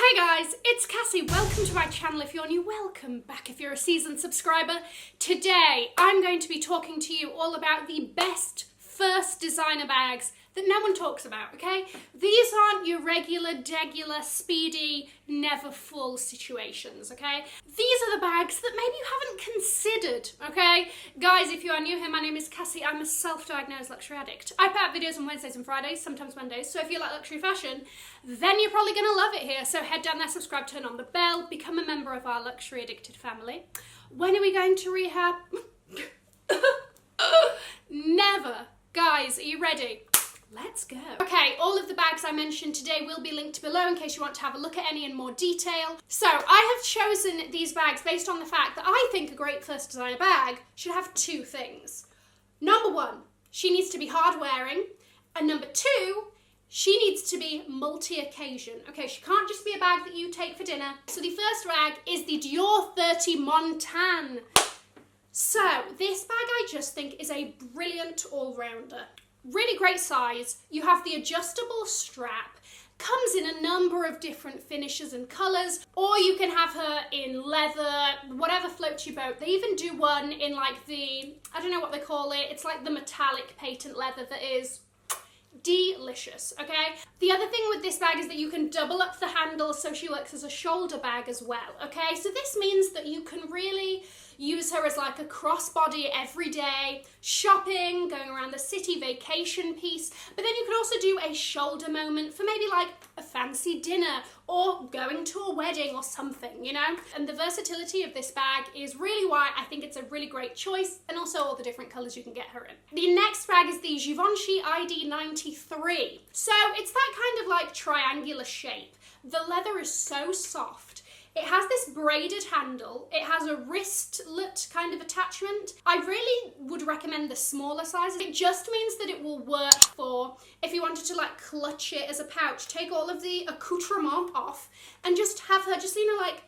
Hey guys, it's Cassie. Welcome to my channel. If you're new, welcome back if you're a seasoned subscriber. Today, I'm going to be talking to you all about the best first designer bags that no one talks about, okay? These aren't your regular, degular, speedy, never full situations, okay? These are the bags that maybe you haven't considered, okay? Guys, if you are new here, my name is Cassie. I'm a self-diagnosed luxury addict. I put out videos on Wednesdays and Fridays, sometimes Mondays, so if you like luxury fashion, then you're probably gonna love it here. So head down there, subscribe, turn on the bell, become a member of our luxury addicted family. When are we going to rehab? Never. Guys, are you ready? Let's go. Okay, all of the bags I mentioned today will be linked below in case you want to have a look at any in more detail. So I have chosen these bags based on the fact that I think a great first designer bag should have two things. Number one, she needs to be hard wearing. And number two, she needs to be multi-occasion. Okay, she can't just be a bag that you take for dinner. So the first bag is the Dior 30 Montagne. So this bag I just think is a brilliant all-rounder. Really great size. You have the adjustable strap, comes in a number of different finishes and colours, or you can have her in leather, whatever floats your boat. They even do one in like the, I don't know what they call it, it's like the metallic patent leather that is delicious, okay? The other thing with this bag is that you can double up the handle so she works as a shoulder bag as well, okay? So this means that you can really use her as like a crossbody everyday, shopping, going around the city, vacation piece, but then you could also do a shoulder moment for maybe like a fancy dinner or going to a wedding or something, you know? And the versatility of this bag is really why I think it's a really great choice, and also all the different colours you can get her in. The next bag is the Givenchy ID 93. So it's that kind of like triangular shape. The leather is so soft. It has this braided handle, it has a wristlet kind of attachment. I really would recommend the smaller sizes. It just means that it will work for if you wanted to like clutch it as a pouch, take all of the accoutrement off and just have her just, you know, like,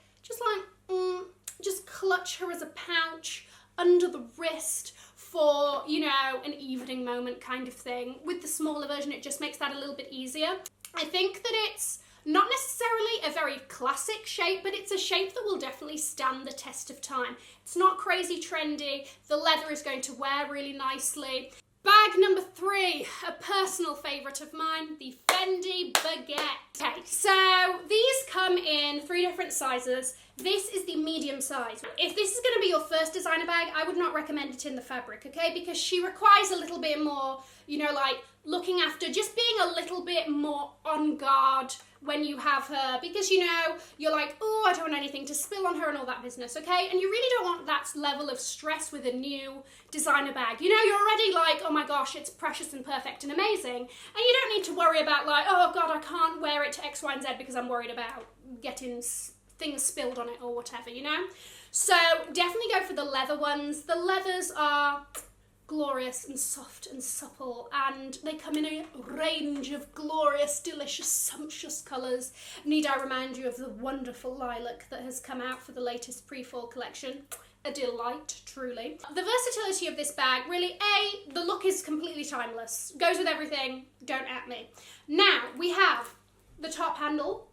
just clutch her as a pouch under the wrist for, you know, an evening moment kind of thing. With the smaller version, it just makes that a little bit easier. I think that it's not necessarily a very classic shape, but it's a shape that will definitely stand the test of time. It's not crazy trendy. The leather is going to wear really nicely. Bag number 3, a personal favourite of mine, the Fendi Baguette. Okay, so these come in 3 different sizes. This is the medium size. If this is going to be your first designer bag, I would not recommend it in the fabric, okay? Because she requires a little bit more, you know, like looking after, just being a little bit more on guard when you have her, because, you know, you're like, oh, I don't want anything to spill on her and all that business, okay? And you really don't want that level of stress with a new designer bag. You know, you're already like, oh my gosh, it's precious and perfect and amazing. And you don't need to worry about like, oh God, I can't wear it to X, Y, and Z because I'm worried about getting things spilled on it or whatever, you know? So definitely go for the leather ones. The leathers are glorious and soft and supple, and they come in a range of glorious, delicious, sumptuous colours. Need I remind you of the wonderful lilac that has come out for the latest pre-fall collection? A delight, truly. The versatility of this bag, really, the look is completely timeless. Goes with everything, don't at me. Now, we have the top handle,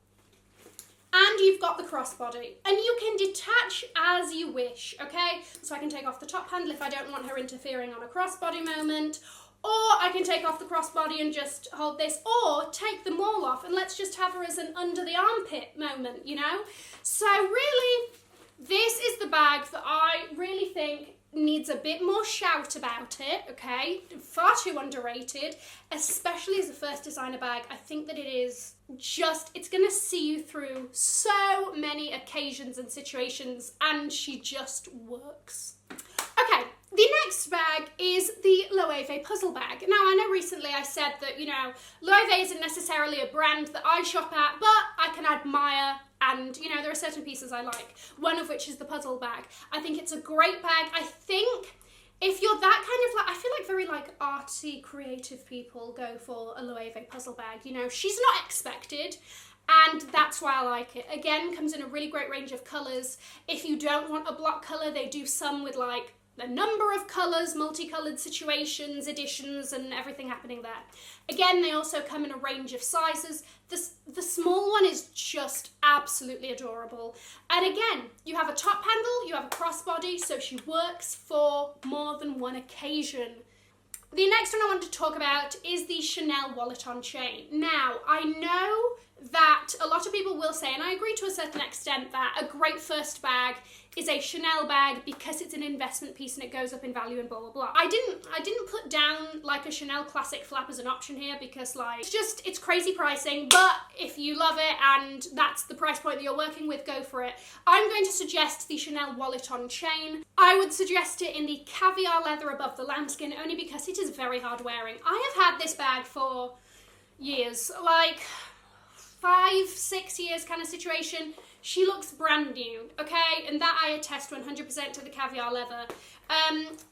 and you've got the crossbody, and you can detach as you wish, okay? So I can take off the top handle if I don't want her interfering on a crossbody moment, or I can take off the crossbody and just hold this, or take them all off and let's just have her as an under the armpit moment, you know? So really, this is the bag that I really think needs a bit more shout about it, okay? Far too underrated, especially as a first designer bag. I think that it is just, it's gonna see you through so many occasions and situations, and she just works. Okay, the next bag is the Loewe puzzle bag. Now, I know recently I said that, you know, Loewe isn't necessarily a brand that I shop at, but I can admire, and, you know, there are certain pieces I like, one of which is the puzzle bag. I think it's a great bag. I think if you're that kind of like, I feel like very like artsy, creative people go for a Loewe puzzle bag. You know, she's not expected, and that's why I like it. Again, comes in a really great range of colours. If you don't want a block colour, they do some with like a number of colours, multicolored situations, editions, and everything happening there. Again, they also come in a range of sizes. The small one is just absolutely adorable. And again, you have a top handle, you have a crossbody, so she works for more than one occasion. The next one I want to talk about is the Chanel wallet on chain. Now, I know that a lot of people will say, and I agree to a certain extent, that a great first bag is a Chanel bag because it's an investment piece and it goes up in value and blah blah blah. I didn't put down like a Chanel classic flap as an option here because like it's crazy pricing, but if you love it and that's the price point that you're working with, go for it. I'm going to suggest the Chanel wallet on chain. I would suggest it in the caviar leather above the lambskin only because it is very hard wearing. I have had this bag for years, like 5-6 years kind of situation. She looks brand new, okay? And that I attest 100% to the caviar leather.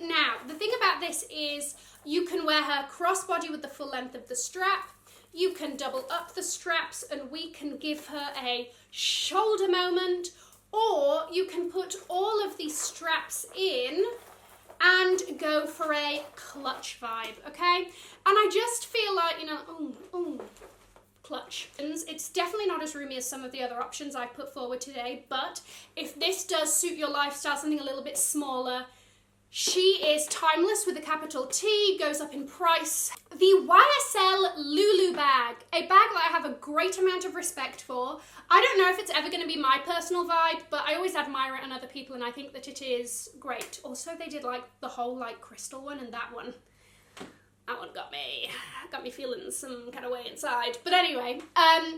Now, the thing about this is you can wear her crossbody with the full length of the strap. You can double up the straps and we can give her a shoulder moment, or you can put all of these straps in and go for a clutch vibe, okay? And I just feel like, you know, clutch. It's definitely not as roomy as some of the other options I've put forward today, but if this does suit your lifestyle, something a little bit smaller, she is timeless with a capital T, goes up in price. The YSL Lulu bag, a bag that I have a great amount of respect for. I don't know if it's ever going to be my personal vibe, but I always admire it in other people and I think that it is great. Also, they did like the whole like crystal one, and that one got me feeling some kind of way inside. But anyway,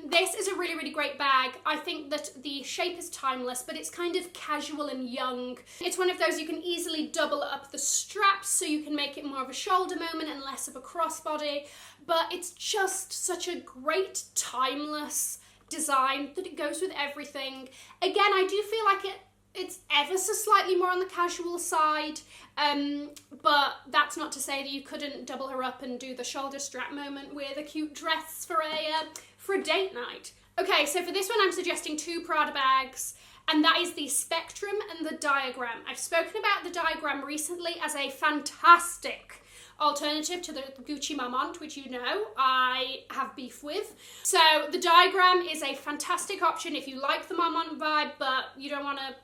this is a really, really great bag. I think that the shape is timeless, but it's kind of casual and young. It's one of those you can easily double up the straps so you can make it more of a shoulder moment and less of a crossbody. But it's just such a great, timeless design that it goes with everything. Again, I do feel like it's ever so slightly more on the casual side, but that's not to say that you couldn't double her up and do the shoulder strap moment with a cute dress for a date night. Okay, so for this one I'm suggesting 2 Prada bags, and that is the Spectrum and the Diagram. I've spoken about the Diagram recently as a fantastic alternative to the Gucci Marmont, which you know I have beef with. So the Diagram is a fantastic option if you like the Marmont vibe, but you don't want to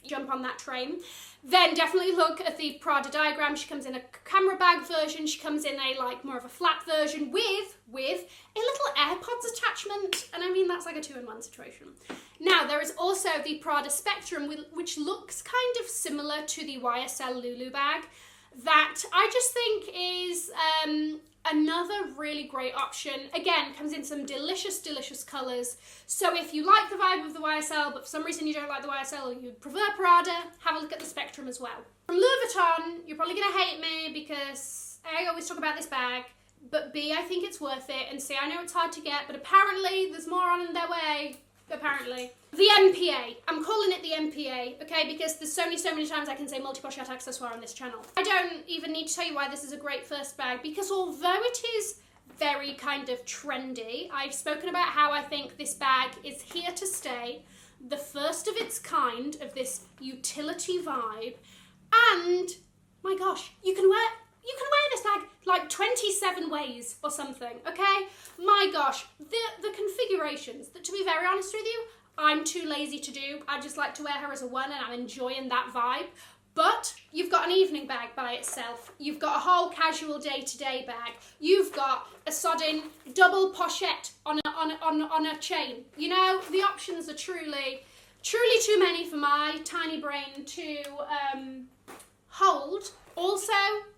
jump on that train. Then definitely look at the Prada Diagram. She comes in a camera bag version. She comes in a like more of a flat version with a little AirPods attachment. And I mean, that's like a 2-in-1 situation. Now, there is also the Prada Spectrum, which looks kind of similar to the YSL Lulu bag, that I just think is another really great option. Again, comes in some delicious, delicious colours. So if you like the vibe of the YSL, but for some reason you don't like the YSL or you prefer Prada, have a look at the Spectrum as well. From Louis Vuitton, you're probably going to hate me because A, I always talk about this bag, but B, I think it's worth it, and C, I know it's hard to get, but apparently there's more on their way. Apparently. The NPA. I'm calling it the NPA, okay, because there's so many times I can say multi-pochette accessoire on this channel. I don't even need to tell you why this is a great first bag, because although it is very kind of trendy, I've spoken about how I think this bag is here to stay, the first of its kind of this utility vibe, and my gosh, you can wear this bag like 27 ways or something, okay? My gosh, the configurations, that to be very honest with you, I'm too lazy to do. I just like to wear her as a one and I'm enjoying that vibe. But you've got an evening bag by itself. You've got a whole casual day-to-day bag. You've got a sodding double pochette on a chain. You know, the options are truly too many for my tiny brain to hold. Also,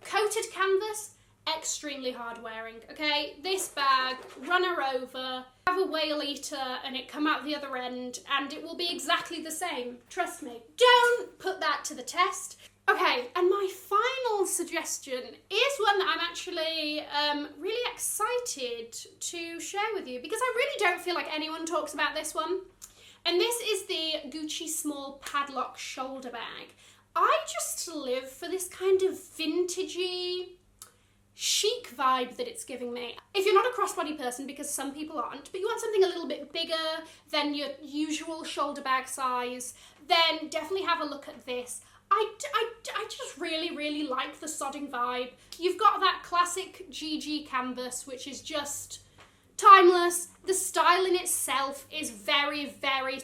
coated canvas, extremely hard wearing, okay? This bag, run her over, have a whale eater and it come out the other end and it will be exactly the same. Trust me. Don't put that to the test. Okay, and my final suggestion is one that I'm actually really excited to share with you because I really don't feel like anyone talks about this one. And this is the Gucci Small Padlock Shoulder Bag. I just live for this kind of vintagey, chic vibe that it's giving me. If you're not a crossbody person, because some people aren't, but you want something a little bit bigger than your usual shoulder bag size, then definitely have a look at this. I just really like the sodding vibe. You've got that classic GG canvas, which is just timeless. The style in itself is very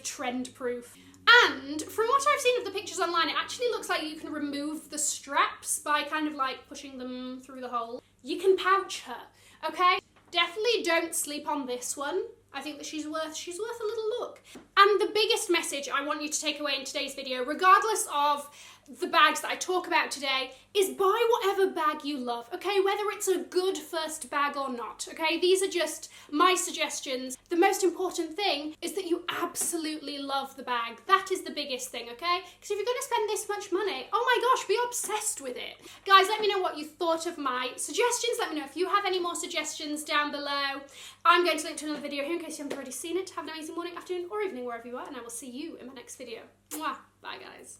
trend proof. And from what I've seen of the pictures online, it actually looks like you can remove the straps by kind of like pushing them through the hole. You can pouch her, okay? Definitely don't sleep on this one. I think that she's worth a little look. And the biggest message I want you to take away in today's video, regardless of the bags that I talk about today, is buy whatever bag you love, okay? Whether it's a good first bag or not, okay? These are just my suggestions. The most important thing is that you absolutely love the bag. That is the biggest thing, okay? Because if you're gonna spend this much money, oh my gosh, be obsessed with it. Guys, let me know what you thought of my suggestions. Let me know if you have any more suggestions down below. I'm going to link to another video here in case you haven't already seen it. Have an amazing morning, afternoon, or evening, wherever you are, and I will see you in my next video. Mwah. Bye, guys.